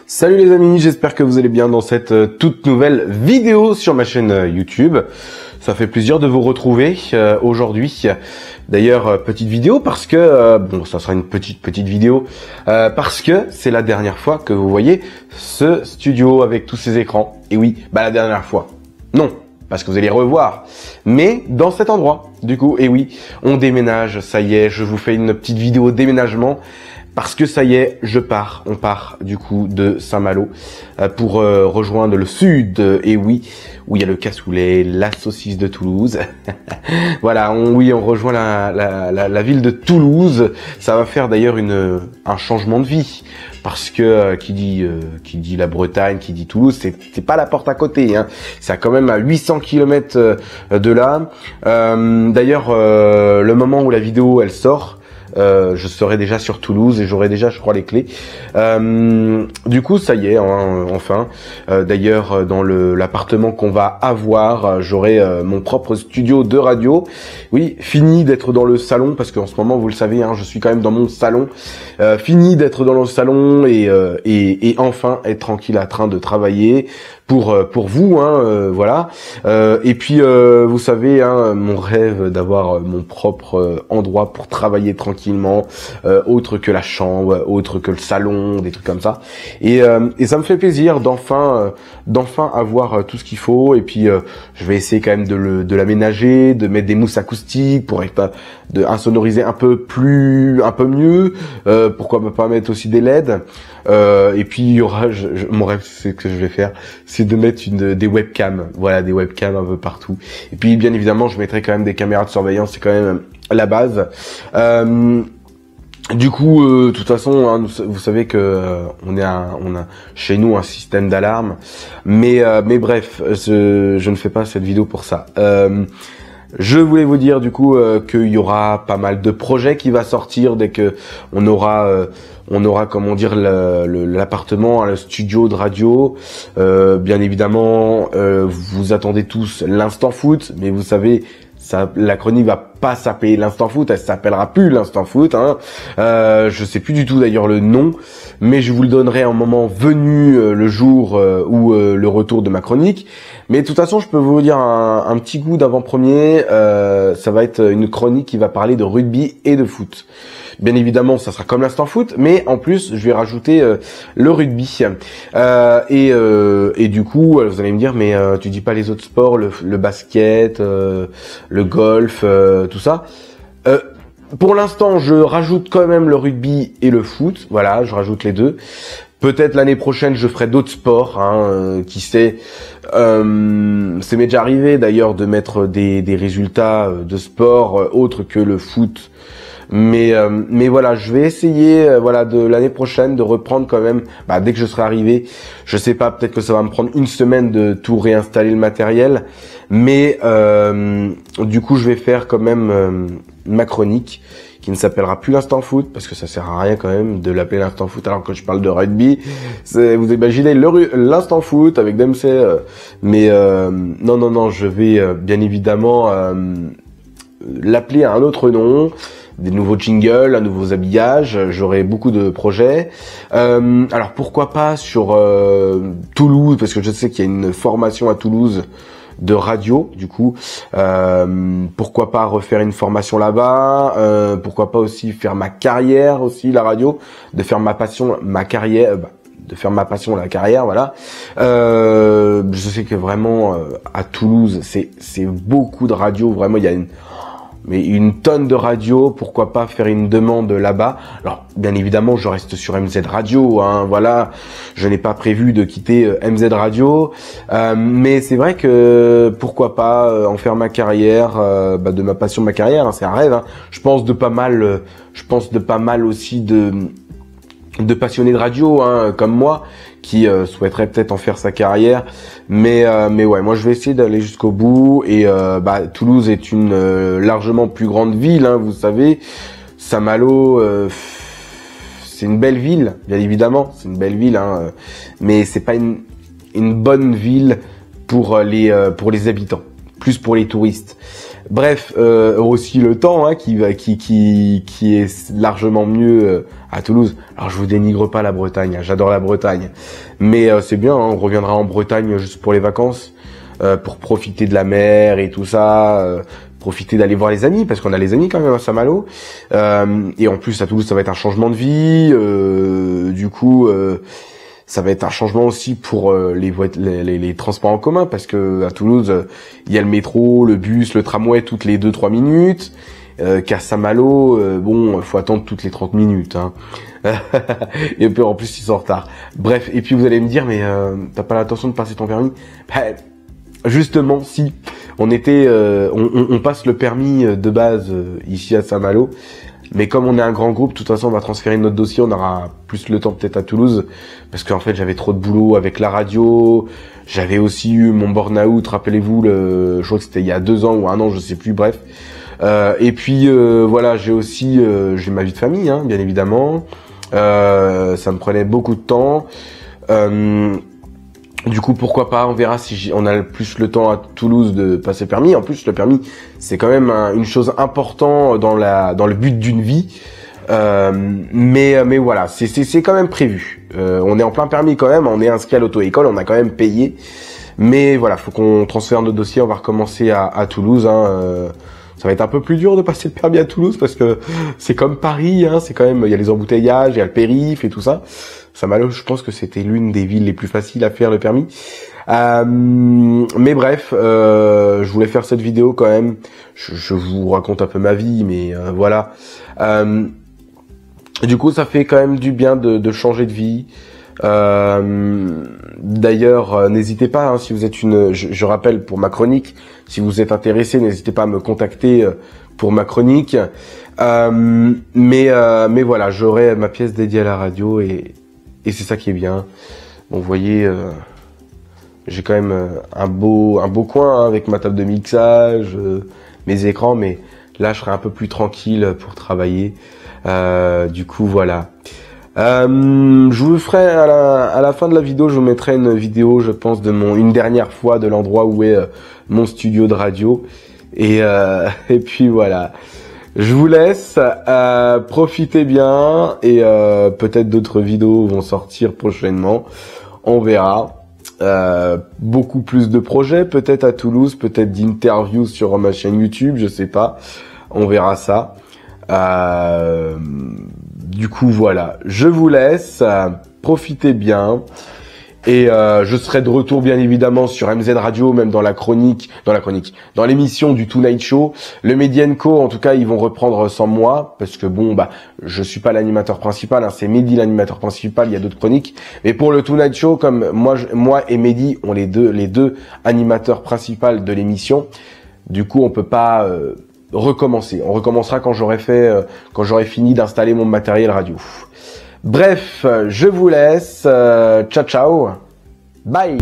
Salut les amis, j'espère que vous allez bien dans cette toute nouvelle vidéo sur ma chaîne YouTube. Ça fait plaisir de vous retrouver aujourd'hui. D'ailleurs, petite vidéo parce que, bon, ça sera une petite vidéo, parce que c'est la dernière fois que vous voyez ce studio avec tous ces écrans. Et oui, bah la dernière fois. Non, parce que vous allez revoir. Mais dans cet endroit, du coup, et oui, on déménage, ça y est, je vous fais une petite vidéo déménagement. Parce que ça y est, on part du coup de Saint-Malo pour rejoindre le sud, et oui, où il y a le cassoulet, la saucisse de Toulouse. Voilà, on rejoint la ville de Toulouse. Ça va faire d'ailleurs un changement de vie, parce que qui dit la Bretagne, qui dit Toulouse, c'est pas la porte à côté, hein. C'est quand même à 800 km de là. D'ailleurs, le moment où la vidéo elle sort, je serai déjà sur Toulouse et j'aurai déjà, je crois, les clés. Du coup, ça y est, hein, enfin. D'ailleurs, dans l'appartement qu'on va avoir, j'aurai mon propre studio de radio. Oui, fini d'être dans le salon, parce qu'en ce moment, vous le savez, hein, je suis quand même dans mon salon. Fini d'être dans le salon et enfin être tranquille à train de travailler pour vous, hein, voilà. Et puis, vous savez, hein, mon rêve d'avoir mon propre endroit pour travailler tranquillement, autre que la chambre, autre que le salon, des trucs comme ça. Et ça me fait plaisir d'enfin avoir tout ce qu'il faut. Et puis, je vais essayer quand même de l'aménager, de mettre des mousses acoustiques pour insonoriser un peu mieux. Pourquoi pas mettre aussi des LED. Et puis il y aura, mon rêve, c'est que je vais faire, c'est de mettre des webcams, voilà, des webcams un peu partout. Et puis bien évidemment, je mettrai quand même des caméras de surveillance, c'est quand même la base. Du coup, de toute façon, hein, vous savez que on a chez nous un système d'alarme, mais bref, je ne fais pas cette vidéo pour ça. Je voulais vous dire du coup qu'il y aura pas mal de projets qui va sortir dès que on aura comment dire l'appartement, le studio de radio. Bien évidemment, vous attendez tous l'instant foot, mais vous savez, la chronique va pas s'appeler l'instant foot, elle s'appellera plus l'instant foot, hein. Je sais plus du tout d'ailleurs le nom, mais je vous le donnerai un moment venu, le jour où le retour de ma chronique. Mais de toute façon, je peux vous dire un petit coup d'avant-première. Ça va être une chronique qui va parler de rugby et de foot. Bien évidemment, ça sera comme l'instant foot, mais en plus, je vais rajouter le rugby. Et du coup, vous allez me dire, mais tu dis pas les autres sports, le basket, le golf, tout ça. Pour l'instant, je rajoute quand même le rugby et le foot. Voilà, je rajoute les deux. Peut-être l'année prochaine, je ferai d'autres sports, hein, qui sait. Ça m'est déjà arrivé d'ailleurs de mettre des résultats de sport autres que le foot. Mais voilà, je vais essayer, voilà, de l'année prochaine de reprendre quand même. Dès que je serai arrivé, je sais pas, peut-être que ça va me prendre une semaine de tout réinstaller le matériel. Mais du coup, je vais faire quand même ma chronique, qui ne s'appellera plus l'instant foot, parce que ça sert à rien quand même de l'appeler l'instant foot alors que je parle de rugby. Vous imaginez l'instant foot avec Dempsey, mais non, je vais bien évidemment l'appeler à un autre nom, des nouveaux jingles, un nouveau habillage. J'aurai beaucoup de projets. Alors pourquoi pas sur Toulouse, parce que je sais qu'il y a une formation à Toulouse de radio, du coup, pourquoi pas refaire une formation là-bas, pourquoi pas aussi faire ma carrière aussi, la radio, de faire ma passion, ma carrière, de faire ma passion, la carrière, voilà. Je sais que vraiment, à Toulouse, c'est beaucoup de radio, vraiment, il y a une tonne de radio, pourquoi pas faire une demande là-bas. Alors, bien évidemment, je reste sur MZ Radio, hein, voilà. Je n'ai pas prévu de quitter MZ Radio, mais c'est vrai que pourquoi pas en faire ma carrière, de ma passion, ma carrière, hein, c'est un rêve, hein. Je pense de pas mal aussi de passionnés de radio, hein, comme moi, qui souhaiterait peut-être en faire sa carrière, mais ouais, moi je vais essayer d'aller jusqu'au bout. Et Toulouse est une largement plus grande ville, hein, vous savez. Saint-Malo, c'est une belle ville, bien évidemment, c'est une belle ville, hein, mais c'est pas une bonne ville pour les habitants, plus pour les touristes. Bref, aussi le temps hein, qui est largement mieux à Toulouse. Alors je vous dénigre pas la Bretagne, hein, j'adore la Bretagne, mais c'est bien. Hein, on reviendra en Bretagne juste pour les vacances, pour profiter de la mer et tout ça, profiter d'aller voir les amis parce qu'on a les amis quand même à Saint-Malo. Et en plus à Toulouse ça va être un changement de vie. Du coup. Ça va être un changement aussi pour les transports en commun parce que à Toulouse il y a le métro, le bus, le tramway toutes les 2-3 minutes. Qu'à Saint-Malo, bon, faut attendre toutes les 30 minutes. Hein. Et puis en plus ils sont en retard. Bref, et puis vous allez me dire mais t'as pas l'intention de passer ton permis? Ben, justement, si on était, on passe le permis de base ici à Saint-Malo. Mais comme on est un grand groupe, de toute façon, on va transférer notre dossier, on aura plus le temps peut-être à Toulouse, parce qu'en fait, j'avais trop de boulot avec la radio, j'avais aussi eu mon burn-out, rappelez-vous, je crois que c'était il y a 2 ans ou 1 an, je sais plus, bref. Et puis, voilà, j'ai aussi, j'ai ma vie de famille, hein, bien évidemment, ça me prenait beaucoup de temps, du coup, pourquoi pas, on verra si on a plus le temps à Toulouse de passer le permis. En plus, le permis, c'est quand même une chose importante dans le but d'une vie. Mais voilà, c'est quand même prévu. On est en plein permis quand même, on est inscrit à l'auto-école, on a quand même payé. Mais voilà, faut qu'on transfère nos dossiers, on va recommencer à Toulouse. Hein, ça va être un peu plus dur de passer le permis à Toulouse parce que c'est comme Paris, hein, c'est quand même, il y a les embouteillages, il y a le périph' et tout ça. Saint-Malo, je pense que c'était l'une des villes les plus faciles à faire le permis. Mais bref, je voulais faire cette vidéo quand même. Je vous raconte un peu ma vie, mais voilà. Du coup, ça fait quand même du bien de changer de vie. D'ailleurs, n'hésitez pas, hein, si vous êtes je rappelle pour ma chronique, si vous êtes intéressé, n'hésitez pas à me contacter pour ma chronique. Mais voilà, j'aurai ma pièce dédiée à la radio et c'est ça qui est bien. Bon, vous voyez, j'ai quand même un beau coin hein, avec ma table de mixage, mes écrans, mais là je serai un peu plus tranquille pour travailler. Du coup, voilà. Je vous ferai à la fin de la vidéo, je vous mettrai une vidéo, je pense, une dernière fois de l'endroit où est mon studio de radio. Et puis voilà. Je vous laisse, profitez bien et peut-être d'autres vidéos vont sortir prochainement, on verra. Beaucoup plus de projets, peut-être à Toulouse, peut-être d'interviews sur ma chaîne YouTube, je sais pas, on verra ça. Du coup voilà, je vous laisse, profitez bien. Et je serai de retour bien évidemment sur MZ Radio, même dans l'émission du Tonight Show. Le Mehdi & Co, en tout cas, ils vont reprendre sans moi, parce que bon, bah, je suis pas l'animateur principal, hein, c'est Mehdi l'animateur principal, il y a d'autres chroniques. Mais pour le Tonight Show, comme moi et Mehdi, on les deux animateurs principaux de l'émission, du coup, on peut pas recommencer. On recommencera quand j'aurai fini d'installer mon matériel radio. Bref, je vous laisse. Ciao, ciao. Bye.